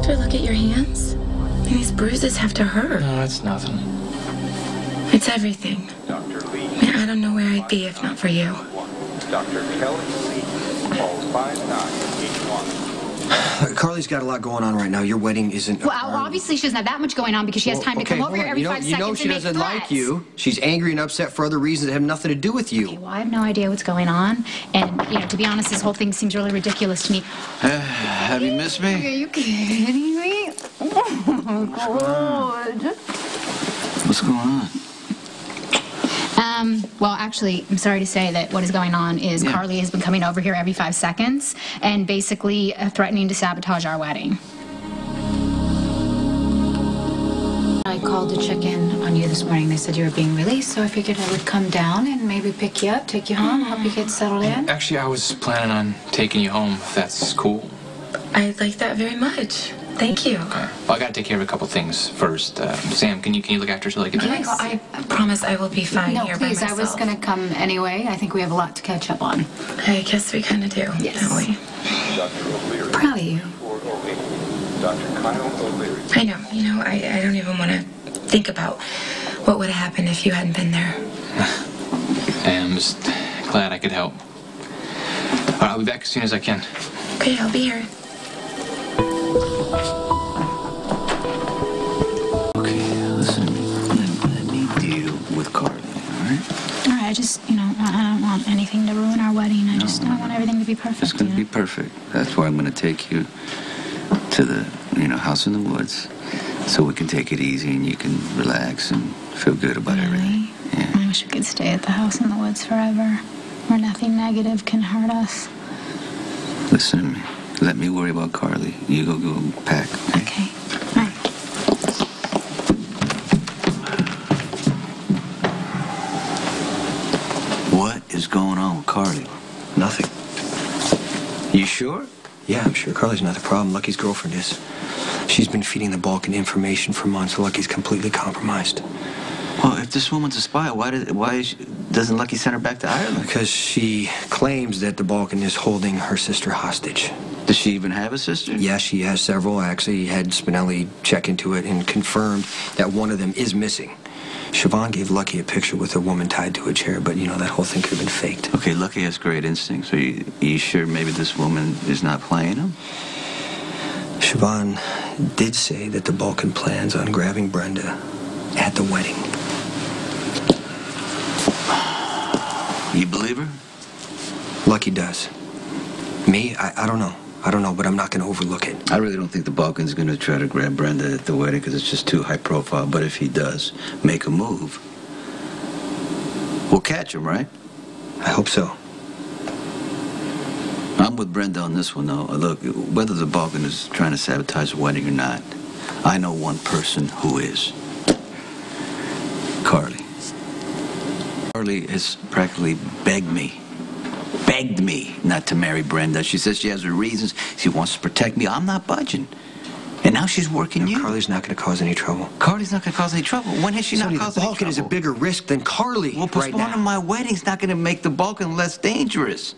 doctor look at your hands? These bruises have to hurt. No, it's nothing. It's everything. Dr. Lee. Man, I don't know where I'd be if not for you. Dr. Kelly Lee. Call 5981. Carly's got a lot going on right now. Your wedding isn't... Well, obviously she doesn't have that much going on because she has time to come over here every 5 seconds You know she doesn't like you. She's angry and upset for other reasons that have nothing to do with you. Okay, well, I have no idea what's going on. And, you know, to be honest, this whole thing seems really ridiculous to me. Have you missed me? Are you kidding me? Oh, God. What's going on? Well, actually, I'm sorry to say that what is going on is Carly has been coming over here every 5 seconds and basically threatening to sabotage our wedding. I called to check in on you this morning. They said you were being released, so I figured I would come down and maybe pick you up, take you home, help you get settled in. Actually, I was planning on taking you home, if that's cool. I'd like that very much. Thank you. Okay. Well, I gotta take care of a couple things first. Sam, can you look after her till I get back? I promise I will be fine No, here please, by myself. I was going to come anyway. I think we have a lot to catch up on. I guess we kind of do, Yes. don't we? Dr. O'Leary. Proud of you. 408. Dr. Kyle O'Leary. I know. You know, I don't even want to think about what would have happened if you hadn't been there. I'm just glad I could help. All right, I'll be back as soon as I can. Okay, I'll be here. Okay, listen, let me deal with Carly, all right? All right, I just, you know, I don't want anything to ruin our wedding. I want everything to be perfect. It's going to be perfect. That's why I'm going to take you to the, house in the woods so we can take it easy and you can relax and feel good about everything. Yeah. I wish we could stay at the house in the woods forever, where nothing negative can hurt us. Listen to me. Let me worry about Carly. You go pack. Okay. All right. What is going on with Carly? Nothing. You sure? Yeah, I'm sure Carly's not the problem. Lucky's girlfriend is. She's been feeding the Balkan information for months. Lucky's completely compromised. Well, if this woman's a spy, why doesn't Lucky send her back to Ireland? Because she claims that the Balkan is holding her sister hostage. Does she even have a sister? Yeah, she has several. I actually had Spinelli check into it and confirmed that one of them is missing. Siobhan gave Lucky a picture with a woman tied to a chair, but, that whole thing could have been faked. Okay, Lucky has great instincts. Are you sure maybe this woman is not playing him? Siobhan did say that the Balkan plans on grabbing Brenda at the wedding. You believe her? Lucky does. Me? I don't know. I don't know, but I'm not going to overlook it. I really don't think the Balkan's going to try to grab Brenda at the wedding because it's just too high profile. But if he does make a move, we'll catch him, right? I hope so. I'm with Brenda on this one, though. Look, whether the Balkan is trying to sabotage the wedding or not, I know one person who is. Carly. Carly has practically begged me not to marry Brenda. She says she has her reasons. She wants to protect me. I'm not budging. And now she's working you. Carly's not going to cause any trouble. Carly's not going to cause any trouble. When has she not caused any trouble? The Balkan is a bigger risk than Carly Well, postponing my wedding's not going to make the Balkan less dangerous.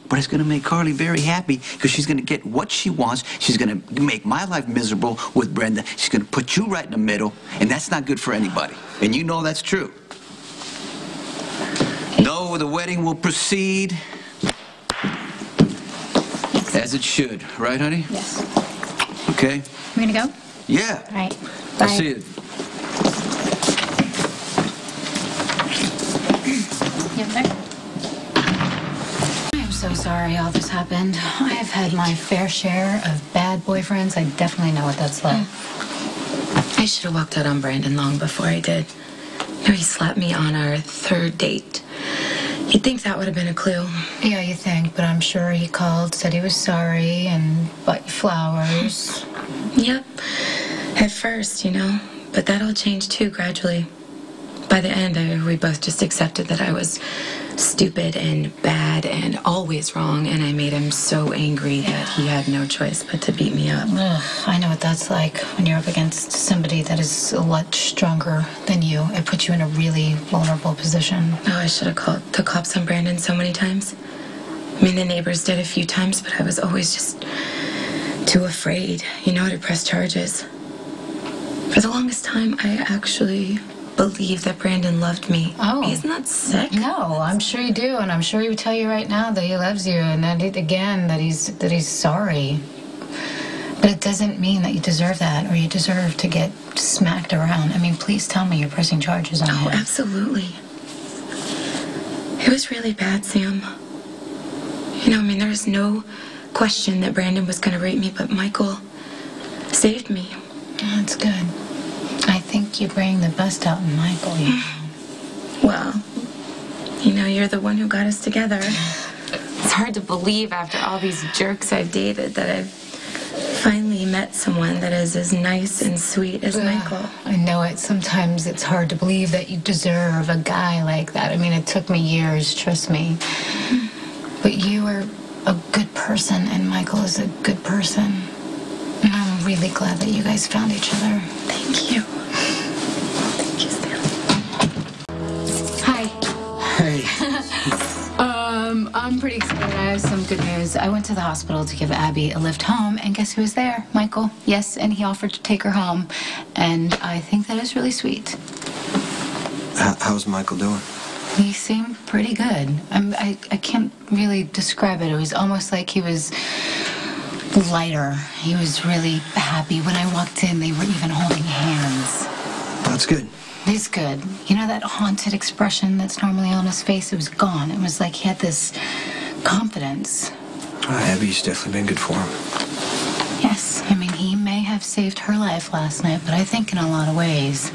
But it's going to make Carly very happy because she's going to get what she wants. She's going to make my life miserable with Brenda. She's going to put you right in the middle, and that's not good for anybody. And you know that's true. No, the wedding will proceed as it should. Right, honey? Yes. Okay? We're going to go? Yeah. All right. I'll Bye. see you. I'm so sorry all this happened. I have had my fair share of bad boyfriends. I definitely know what that's like. I should have walked out on Brandon long before I did. He slapped me on our 3rd date. You'd think that would have been a clue. Yeah, you think, but I'm sure he called, said he was sorry, and bought you flowers. Yep. At first, but that all changed too gradually. By the end, we both just accepted that I was stupid and bad and always wrong, and I made him so angry that he had no choice but to beat me up. Ugh, I know what that's like when you're up against somebody that is a lot stronger than you. It puts you in a really vulnerable position. Oh, I should have called the cops on Brandon so many times. I mean, the neighbors did a few times, but I was always just too afraid, to press charges. For the longest time, I actually believed that Brandon loved me. Oh. He's not sick. No, I'm sure you do, and I'm sure he would tell you right now that he loves you, and that he's sorry. But it doesn't mean that you deserve that, or you deserve to get smacked around. I mean, please tell me you're pressing charges on him. Oh, absolutely. It was really bad, Sam. There was no question that Brandon was going to rape me, but Michael saved me. That's good. I think you bring the best out in Michael, Well, you're the one who got us together. It's hard to believe after all these jerks I've dated that I've finally met someone that is as nice and sweet as Michael. I know it. Sometimes it's hard to believe that you deserve a guy like that. I mean, it took me years, trust me. But you are a good person, and Michael is a good person. And I'm really glad that you guys found each other. Thank you. Thank you, Sam. Hi. Hey. I'm pretty excited. I have some good news. I went to the hospital to give Abby a lift home, and guess who was there? Michael. Yes, and he offered to take her home. And I think that is really sweet. How's Michael doing? He seemed pretty good. I can't really describe it. It was almost like he was lighter. He was really happy. When I walked in, they were even holding hands. That's good. It's good. That haunted expression that's normally on his face, it was gone. It was like he had this confidence. Abby's definitely been good for him. Yes, he may have saved her life last night, but I think in a lot of ways,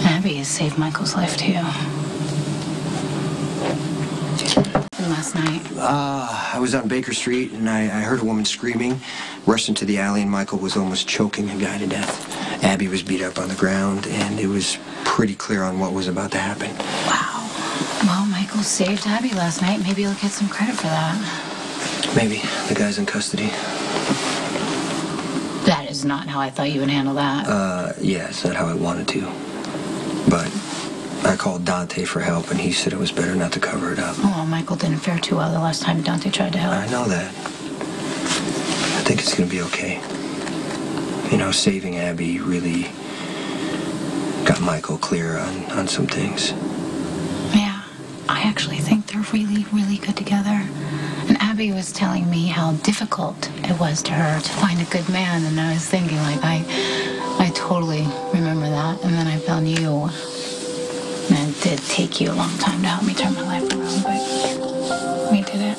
Abby has saved Michael's life too. Last night. I was on Baker Street, and I heard a woman screaming, rushed into the alley, and Michael was almost choking a guy to death. Abby was beat up on the ground, and it was pretty clear on what was about to happen. Wow. Well, Michael saved Abby last night. Maybe he'll get some credit for that. Maybe. The guy's in custody. That is not how I thought you would handle that. Yeah, it's not how I wanted to. But I called Dante for help, and he said it was better not to cover it up. Oh, well, Michael didn't fare too well the last time Dante tried to help. I know that. I think it's going to be okay. Saving Abby really got Michael clear on some things. Yeah, I actually think they're really, really good together. And Abby was telling me how difficult it was to her to find a good man, and I was thinking, I totally remember that. And then I found you. And it did take you a long time to help me turn my life around, but we did it.